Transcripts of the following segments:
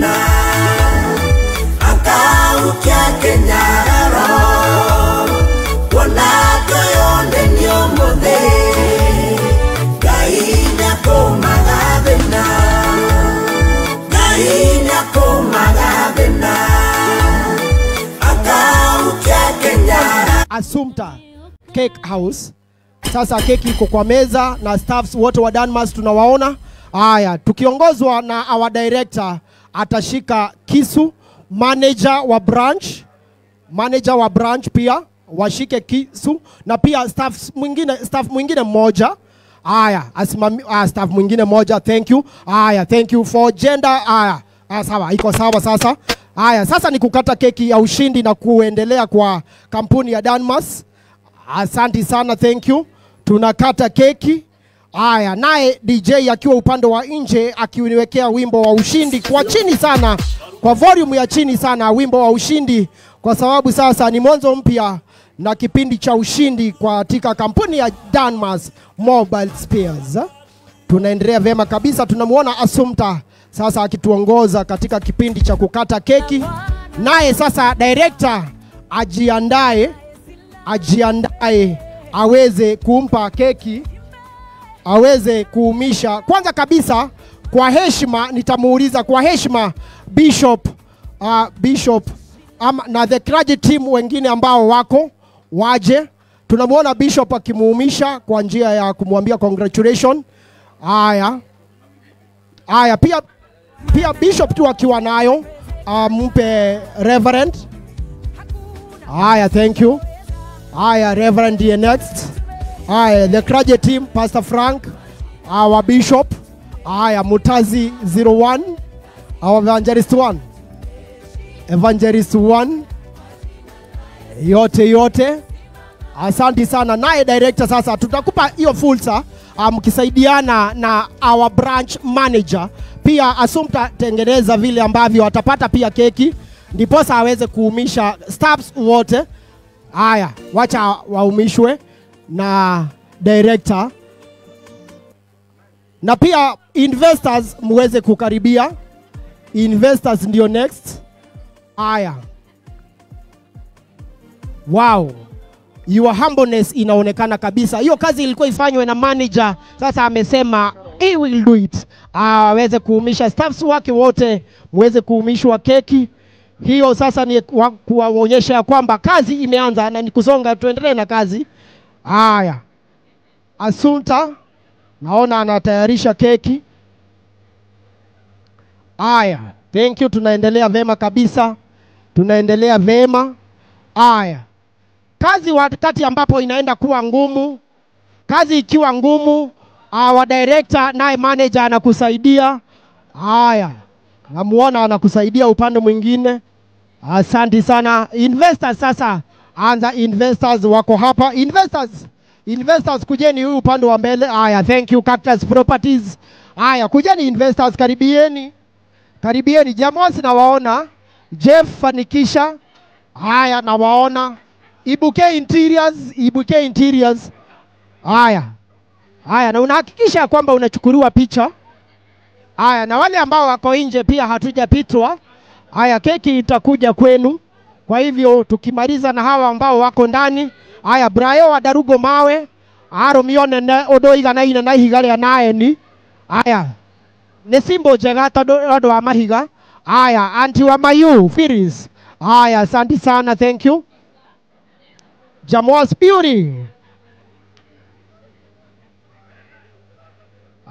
vena akaukia kenyaro wonako yonde nyomothe gainya kumaga vena akaukia kenyaro. Assumpta Cake House. Sasa keki iko kwa meza na staffs wote wa Danmars tunawaona. Haya, tukiongozwa na our director atashika kisu, manager wa branch pia washike kisu na pia staff mwingine mmoja. Haya, staff mwingine mmoja. Thank you. Haya, thank you for gender. Haya, sawa, iko sawa sasa. Haya, sasa ni kukata keki ya ushindi na kuendelea kwa kampuni ya Danmars. Asante sana, thank you. Tunakata keki. Haya, naye DJ akiwa upande wa nje akiuniwekea wimbo wa ushindi kwa chini sana, kwa volume ya chini sana, wimbo wa ushindi, kwa sababu sasa ni mwanzo mpya na kipindi cha ushindi katika kampuni ya Danmars Mobile Spares. Tunaendelea vema kabisa. Tunamuona Assumpta sasa akituongoza katika kipindi cha kukata keki. Naye sasa director ajiandae aweze kumpa keki, aweze kuumisha. Kwanza kabisa kwa heshima nitamuuliza kwa heshima Bishop na the clergy team wengine ambao wako waje. Tunamuona Bishop akimuumisha kwa njia ya kumwambia congratulations. Haya pia Bishop tu akiwa nayo mpe Reverend. Haya, thank you. Haya, Reverend the next. Haya, the clergy team, Pastor Frank, our Bishop. Haya, Mutazi 01, our Evangelist 1. Yote. Asante sana. Naye director sasa tutakupa hiyo fursa mkisaidiana na our branch manager. Pia Assumpta tengeneza vile ambavyo atapata pia keki ndiposa aweze kuumisha staffs wote. Haya, wacha waumishwe na director. Na pia investors muweze kukaribia. Investors ndio next. Haya. Wow. Your humbleness inaonekana kabisa. Hiyo kazi ilikuwa ifanywe na manager. Sasa amesema he will do it. Aweze kuumisha staffs wake wote, muweze kuumishwa keki. Hiyo sasa ni kuwaonyesha kwamba kazi imeanza na ni kusonga, tuendelee na kazi. Haya. Assumpta naona anatayarisha keki. Haya, thank you. Tunaendelea vema kabisa. Tunaendelea vema. Haya. Kazi wakati ambapo inaenda kuwa ngumu, kazi ikiwa ngumu, wa director naye manager anakusaidia. Haya. Namuona anakusaidia upande mwingine. Asante sana. Investors sasa. Anza investors wako hapa. Investors kujeni huyu upande wa mbele. Haya, thank you Cactus Properties. Haya, kujeni investors, karibieni. Jamosi na waona. Jeff Fanikisha. Haya, na waona. Ibuke Interiors. Haya, na unahakikisha kwamba unachukuliwa picha. Haya, na wale ambao wako nje pia hatujapitwa. Haya, keki itakuja kwenu. Kwa hivyo tukimaliza na hawa ambao wako ndani. Haya, Brayo wa Darugo Mawe. Aro mione odoiga na ina na higale ya naeni. Haya, nesimbo jega todo wa mahiga. Haya, anti wa Mayu Firis. Haya, asante sana, thank you. Jamwas Beauty.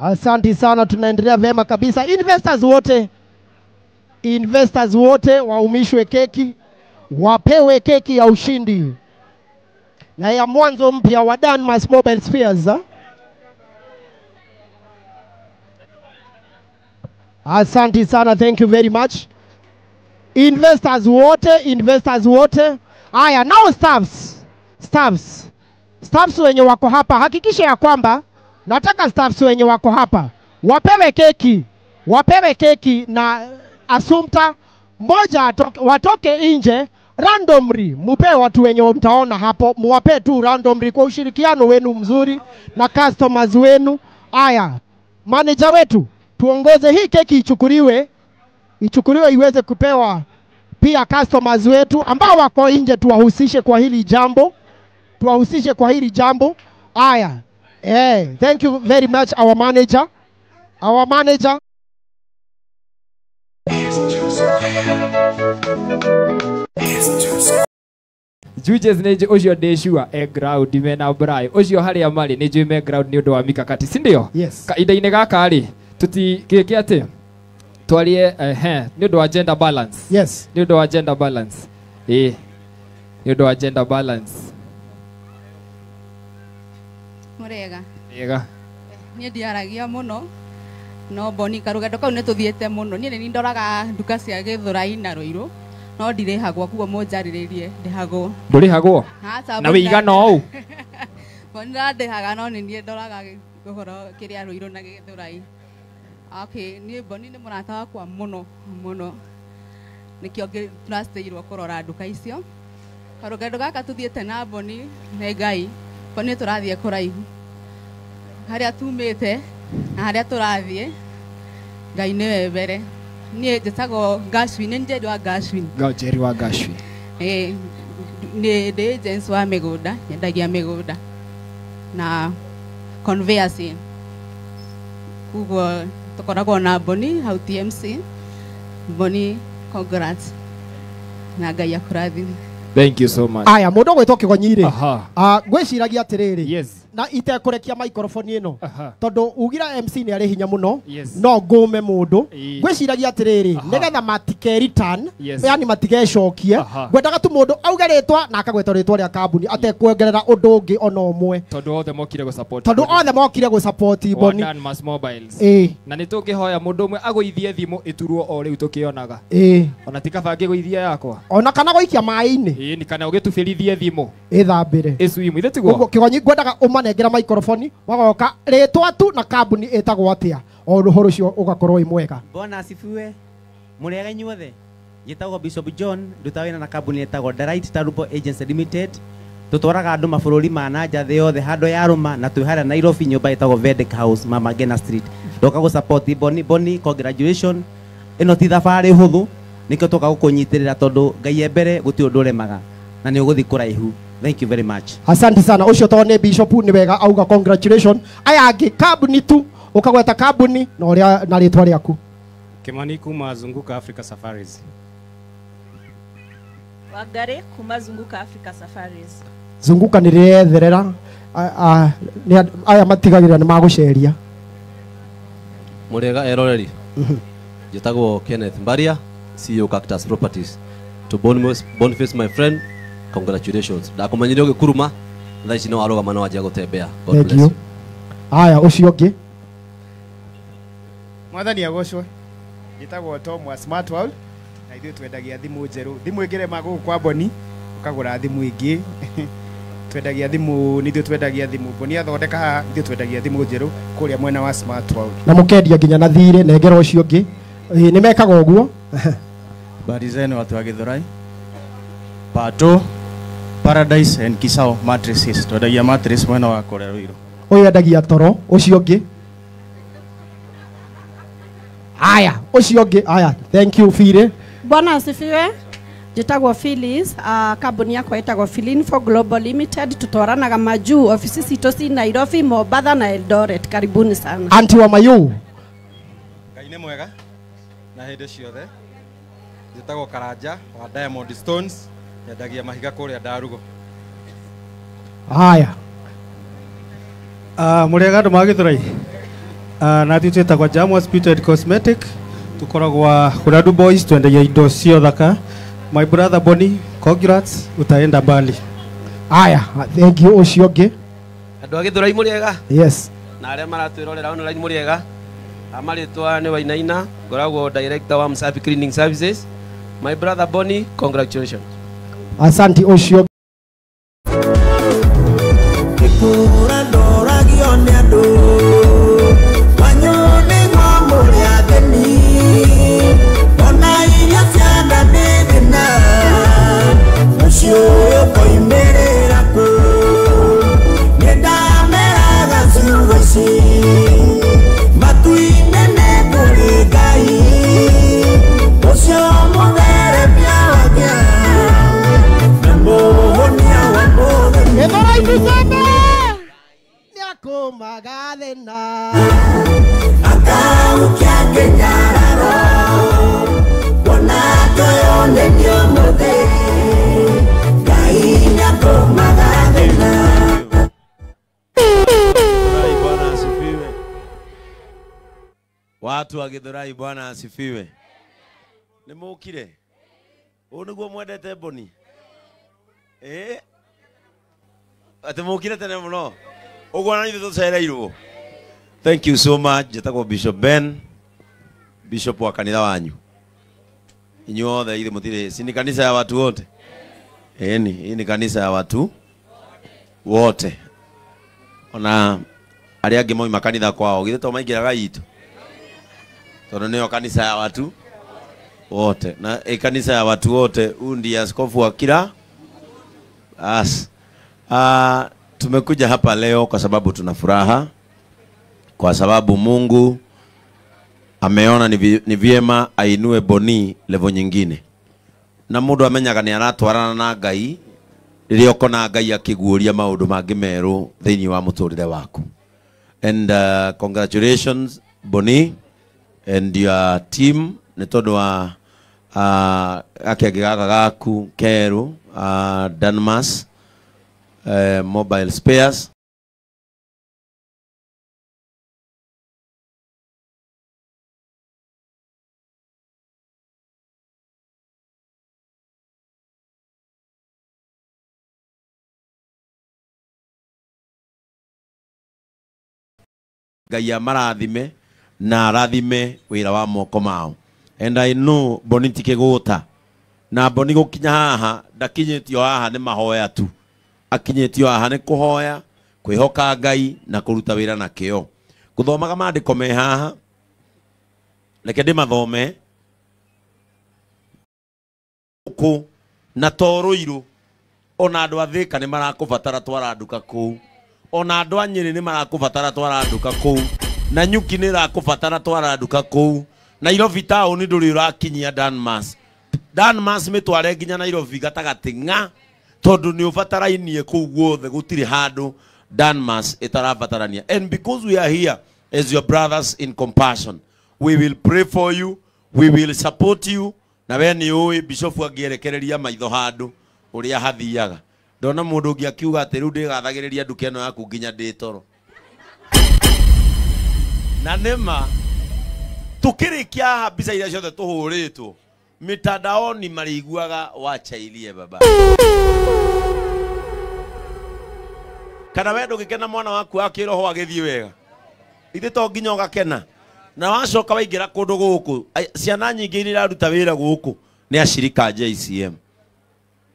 Asante sana, tunaendelea vema kabisa. Investors wote waumishwe keki, wapewe keki ya ushindi na ya mwanzo mpya wa Danmars Mobile Spares. Asante sana, thank you very much. Investors wote. Haya, now staffs wenye wako hapa, hakikisha ya kwamba nataka staffs wenye wako hapa wapewe keki na Assumpta mmoja watoke nje randomly. Mupe watu wenye mtaona hapo, muwape tu randomly kwa ushirikiano wenu mzuri na customers wenu. Haya, manager wetu tuongoze hii keki ichukuliwe iweze kupewa pia customers wetu ambao wako nje, tuwahusishe kwa hili jambo, Aya, thank you very much our manager. Judges neje ocio ndeshua ground mena brai ocio haria mari ni jume ground ni undu wa mikakati si ndio? Yes. Kaida-ini gaka ri tutigike ati twarie ni undu wa gender balance. Yes. Ni undu wa gender balance. Ni undu wa gender balance. Murega. Ega. Ni ndiaragia muno no Boni karugendo kau ne tuthiete muno ni ni ndoraga nduka cia Githurai na Ruiru no ndirihagwo kuo munjariririe ndihagwo Ndurihagwo na wigana ou Boni ndihaga no ni ndoraga guhoro kiria Ruiru na Githurai. Okay, ni Boni ni murata wakwa muno nikio turasteirwo kurora nduka icio karugendo gaka tuthiete na Boni ne Ngai Boni turathie kuraihu haria tumite na haria turathie Ngai niwe mbere ni njetago Gashwin ni njedu wa Gashwin Gajeri wa Gashwin ni de agents wa migunda nyendagia migunda na conveyancing kugo tukoragwo na Boni hau TMC Boni congrats na Ngai akurathime. Thank you so much. Aya mundu gwetwo Kigonyire gwiciragia atiriri yes na itekurekia microphone ino tondu ugira MC ni ari hinya muno yes. no ngume mundu gwiciragia atiriri nigetha matike return yani matikecokie ngwendaga tu mundu auga ritwa na akagweta ritwa ria kambuni atekwongerera undu ungi ona umwe tondu othe mokire go support Boni Mass Mobiles na nitungihoya mundu umwe aguithie thimu iturwo o riu tukionaga ona tikabange guithia yakwa ona kana goikia mai-ini ni kana ugitubirithie thimu ithambire icui ithe tiguo Kigonyi ngwendaga umanengera microphone wagoka ritwa tu na kambuni etagwo atia o ruhoro cio ugakorwo imwega. Bwana asifiwe. Murega inyuothe gitagwo Bishop John ndutawina na kambuni etagwo The Right Tarubo Agency Limited tutwaraga andu mabururi ma nanja thi yothe hando ya ruma na twiharia Nairobi nyumba etagwo Vedic House Mama Ngina Street ndoka go support Boni congratulations ino ti thabari huthu nikio toka gukunyitirira tondu Ngai embere guti undu remaga na ni uguthi kuraihu. Thank you very much. Asante sana ucio to ne Bishop ni wega auga congratulations aya angi kambuni tu ukagweta kambuni na uria na ritwa riaku Kimani kuma Zunguka Africa Safaris. Wangari kuma Zunguka Africa Safaris. Zunguka ni rietherera aya matigagira ni maguceria. Murega eroreri jitagwo Kenneth Mbaria CEO Cactus Properties. To Boniface my friend, congratulations. Ndakumanyire ugikuruma thaa ici no arugama no ajia gutembea. God bless you. Aya ucio ngi mwathani agocwe gitagwo Tom Smart World na ithuĩ twendagia thimu njeru thimu ingirema guku kwa Boni ukagura thimu ingi twendagia thimu ni ithuĩ twendagia thimu Boni athondeka haha ithuĩ twendagia thimu njeru kuria mwena wa Smart World na mukendia nginya na thire nengera ucio ngi ni mekaga uguo. Habari zenu watu wa Githurai. Pato Paradise and Kisao mattresses twendagia mattress mwena wa Koreruiro. Uyu endagia toro ucio ngi. Aya ucio ngi aya thank you Fire. Bwana asifiwe. Jitagwo Phyllis kambuni yako etagwo Philinfo Global Limited tutwaranaga majuu ofisi cito ci Nairobi Mombasa na Eldoret karibuni sana. Anti wa mayu Ngai nĩ mwega na hĩndĩ ciothe jitagwo Karanja wa Diamond Stones nyendagia mahiga kuria Ndarugo. Aya murega andu ma Githurai na thiĩ twĩtagwo Jamus Beauty and Cosmetic tukoragwo Kuradu Boys twendagia indo cio thaka. My brother Boni congrats utaenda mbali. Aya thank you ucio ngi andu a Githurai muriega yes na aria maratwirorera online muriega amaritwa ni Wainaina ngoragwo director wa Msafi Cleaning Services. My brother Boni congratulations. Asante ucio Kura ndora gione andu wanyone ng'ombe ya theni ona iria ciana ndithina ucio koimerera ku nindameraga ciugo ici matu-inĩ nĩ kũrĩ Ngai Watu wa Githurai, Bwana asifiwe. Ni mukire. Uniguo mwendete Boni. Ate mukire tene muno. Uguo na ithu tucereirwo. Thank you so much. Jetagwo Bishop Ben. Bishop wa kanitha wanyu. Inyuothe ithe mutire. Si ni kanisa ya watu wote? Hii ni kanisa ya watu wote. Ona aria angi moi makanitha kwao githe to maingiraga itu. Tondu niyo kanisa ya watu wote. Na kanisa ya watu wote undi askofu wa kila tumekuja hapa leo kwa sababu tuna furaha, kwa sababu Mungu ameona ni vyema ainue Boni level nyingine. Na mundu amenyaga ni aratwarana na Ngai riria ukona Ngai akiguuria maundu mangi meru thiini wa muturire waku. And congratulations Boni and your team ni tondu wa akenge gaka gaku keru Danmas mobile spares. Ngai amarathime na arathime wira wa moko mao. And I know Boni tikiguta na Boni gukinya haha ndakinyitio haha ni mahoya tu, akinyitio haha ni kuhoya, kwihoka Ngai na kuruta wira na kio. Guthomaga maandiko me haha, reke ndimathome. Ku na toruiru ona andu athika ni marakubatara twara nduka kuu, ona andu a Nyeri ni marakubatara twara nduka kuu, na Nyuki ni rakubatara twara nduka kuu, Nairobi town ni nduri urakinyia Danmas. Danmas mitware nginya Nairobi gatagati nga tondu ni ubatarainie kuu guothe gutiri handu Danmas itarabatarania. And because we are here as your brothers in compassion, we will pray for you, we will support you. Na we ni uwi Bishop angierekereria maitho handu uria hathiaga. Ndona mundu ungi akiuga ati riu ndigathagiriria nduka ino yaku nginya nditoro. Na nema tukirikia mbica iria ciothe tuhuritwo mitandaoni mariguaga wachailie baba. Kana we ndugikena mwana waku akiroho agithii wega, ithe to nginya ugakena na wacoka waingira kundu guku. Ciana nyingi iria ruta wira guku ni ashirika JCM.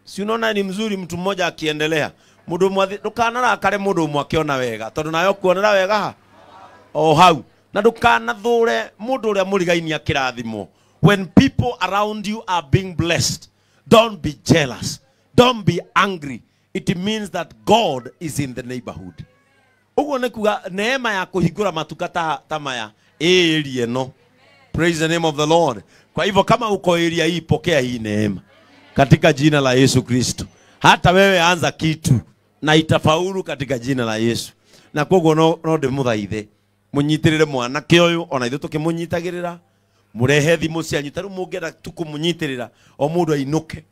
Si unaona ni mzuri mtu mmoja akiendelea, mundu mwathi ndukanarakare mundu mwe akiona wega, tondu nayo kuonera wega hau na ndukanathure mundu uria murigaini akirathimo. When people around you are being blessed, don't be jealous, don't be angry. It means that God is in the neighborhood. Uguo ni kuga neema ya kuhingura matukata tamaya area no. Praise the name of the Lord. Kwa hivyo kama uko area hii, pokea hii neema katika jina la Yesu Kristo. Hata wewe anza kitu na itafaulu katika jina la Yesu. Na koguo no ndimuthaithe munyitirire mwana kioyo, ona ithu tukimunyitagirira murehe thimu cianyu. Taru mungera tukumunyitirira o mundu ainuke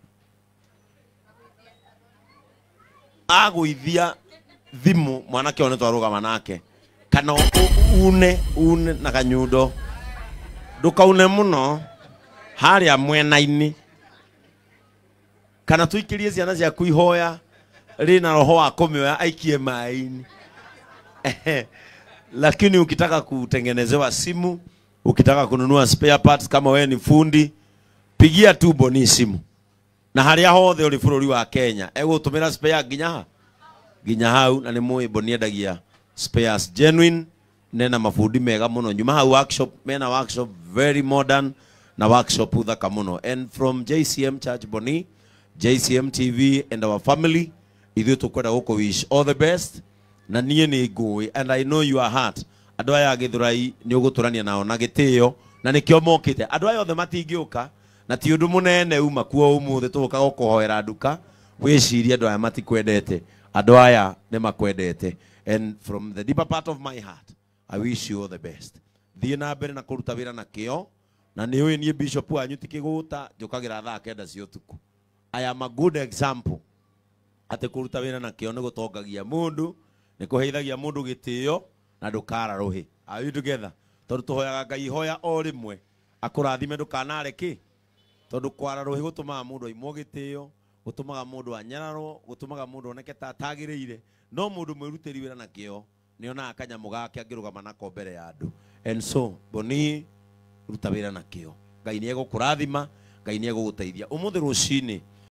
aguithia thimu mwana kio ne twarugama nake, kana une na kanyundo ndukaune muno haria mwena-ini, kana tuikirie ciana cia kuihoya rina roho wa kumioya aikie mai-ini. Lakini ukitaka kutengenezewa simu, ukitaka kununua spare parts, kama wewe ni fundi, pigia tu Boni simu. Na haria hothe uri bururi wa Kenya egutumira spare nginya hau, na ni mui Boni endagia spares genuine, nena mafundi mega muno. Nyuma hau workshop, mena workshop very modern na workshop thaka muno. And from JCM Church Boni, JCM TV and our family, ithu tukwenda guku wish all the best. Na niye ni ngui, and I know your heart. Andu aya Githurai ni uguturania nao na gitio, na nikio mokite. Andu aya othe matingiuka na ti undu munene uma kuo umuthe tuka gukuhoera nduka, wiciria andu aya matikwendete. Andu aya ni makwendete. And from the deeper part of my heart, I wish you all the best. Thie na mbere na kuruta wira na kio, na ni uyu ni Bishop wanyu tikiguta njukagira thaa 9 cia utuku. I am a good example. Ate kuruta wira na kio ni gutongagia mundu, ni kuheithagia mundu gitio na ndukara ruhi. Are you together? tondu tuhoyaga Ngai ihoya o rimwe akurathime ndukanare ki tondu kwara ruhi gutumaga mundu aimwo gitio gutumaga mundu anyararwo gutumaga mundu oneke ta atagiriire no mundu mwirutiri wira na kio nionaga kanyamu gake angirugama nako mbere ya andu and so Boni ruta wira na kio Ngai ni egukurathima Ngai ni eguguteithia umuthi rucini